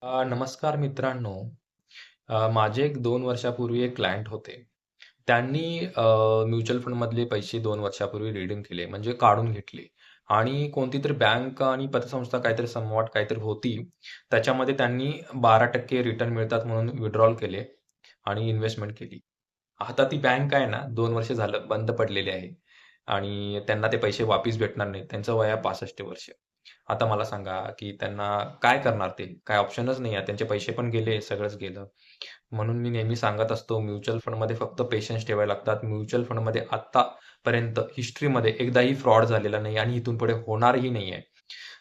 नमस्कार मित्रांनो. माझे एक 2 वर्षापूर्वी एक क्लायंट होते. त्यांनी म्युच्युअल फंडमधले पैसे 2 वर्षापूर्वी रिडीम केले, म्हणजे काढून घेतले आणि कोणतीतरी बँक आणि पतसंस्था काहीतरी समव्हॉट काहीतरी होती. त्याच्यामध्ये त्यांनी 12% रिटर्न मिळतात म्हणून विथड्रॉल केले आणि इन्व्हेस्टमेंट केली. आता ती बँक आहे ना 2 वर्ष झालं बंद पडलेली आहे आणि त्यांना ते पैसे वापस भेटणार नाहीत. त्यांचं वय आहे 65 वर्ष. आता मला सांगा, की त्यांना काय करणार ते? काय ऑप्शनच नाही आहे. त्यांचे पैसे पण गेले, सगळंच गेलं. म्हणून मी नेहमी सांगत असतो, म्युच्युअल फंडमध्ये फक्त पेशन्स ठेवावे लागतात. म्युच्युअल फंडमध्ये आत्तापर्यंत हिस्ट्रीमध्ये एकदाही फ्रॉड झालेला नाही आणि इथून पुढे होणारही नाही आहे.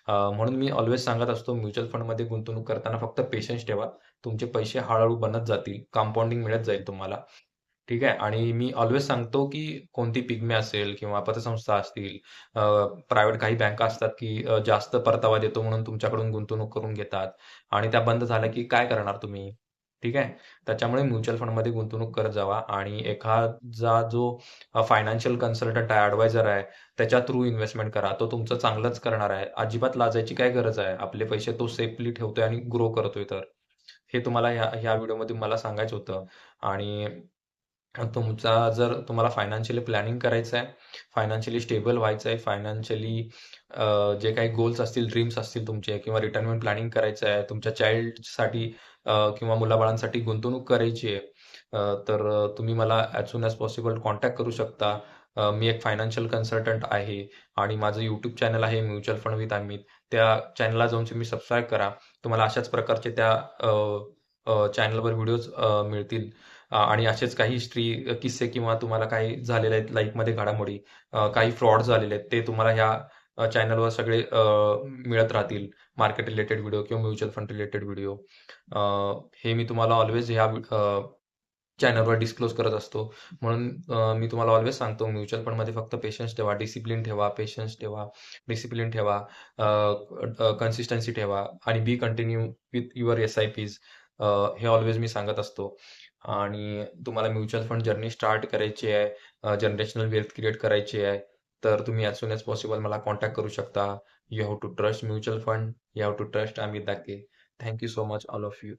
म्हणून मी ऑल्वेज सांगत असतो, म्युच्युअल फंडमध्ये गुंतवणूक करताना फक्त पेशन्स ठेवा. तुमचे पैसे हळू बनत जातील. कंपाउंडिंग मिळत जाईल तुम्हाला. ठीक आहे. आणि मी ऑल्वेज सांगतो, की कोणती पिग्मी असेल किंवा पतसंस्था असतील, प्रायव्हेट काही बँका असतात, की जास्त परतावा देतो म्हणून तुमच्याकडून गुंतवणूक करून घेतात आणि त्या बंद झाल्या, की काय करणार तुम्ही? ठीक आहे. त्याच्यामुळे म्युच्युअल फंडमध्ये गुंतवणूक करत जावा आणि एखादा जो फायनान्शियल कन्सल्टंट आहे, ॲडवायझर आहे, त्याच्या थ्रू इन्व्हेस्टमेंट करा. तो तुमचं चांगलंच करणार आहे. अजिबात लाजायची काय गरज आहे? आपले पैसे तो सेफली ठेवतोय आणि ग्रो करतोय तर. हे तुम्हाला ह्या व्हिडिओमध्ये मला सांगायचं होतं. आणि जर तुम्हाला फायनान्शियली प्लॅनिंग करायचं आहे, फायनान्शियली स्टेबल व्हायचं आहे, फायनान्शियली जे काही गोल्स असतील, ड्रीम्स असतील तुमचे किंवा रिटायरमेंट प्लॅनिंग करायचं आहे, तुमच्या चाइल्डसाठी किंवा मुलाबाळांसाठी गुंतवणूक करायची आहे, तर तुम्ही मला as soon as possible contact करू शकता. मी एक फायनान्शियल कन्सल्टंट आहे आणि माझं YouTube चॅनल आहे म्युच्युअल फंड विथ अमित. त्या चॅनलला जाऊन तुम्ही सबस्क्राईब करा. तुम्हाला अशाच प्रकारचे त्या चॅनलवर व्हिडिओज मिळतील. आणि असेच काही किस्से किंवा तुम्हाला काही झालेले आहेत लाईफमध्ये घडामोडी, काही फ्रॉड झालेले आहेत, ते तुम्हाला ह्या चॅनलवर सगळे मिळत राहतील. मार्केट रिलेटेड व्हिडिओ किंवा म्युच्युअल फंड रिलेटेड व्हिडिओ. हे मी तुम्हाला ऑल्वेज ह्या चॅनलवर डिस्क्लोज करत असतो. म्हणून मी तुम्हाला ऑल्वेज सांगतो, म्युच्युअल फंडमध्ये फक्त पेशन्स ठेवा, डिसिप्लिन ठेवा, पेशन्स ठेवा, डिसिप्लिन ठेवा, कन्सिस्टन्सी ठेवा आणि बी कंटिन्यू विथ युअर एस-आय-पीज. हे ऑल्वेज मी सांगत असतो. आणि तुम्हाला म्युच्युअल फंड जर्नी स्टार्ट करायची आहे, जनरेशनल वेल्थ क्रिएट करायची आहे, तर तुम्ही ॲज सून ॲज पॉसिबल मला कॉन्टॅक्ट करू शकता. You have to trust mutual fund. You have to trust Amit Dake. Thank you so much all of you.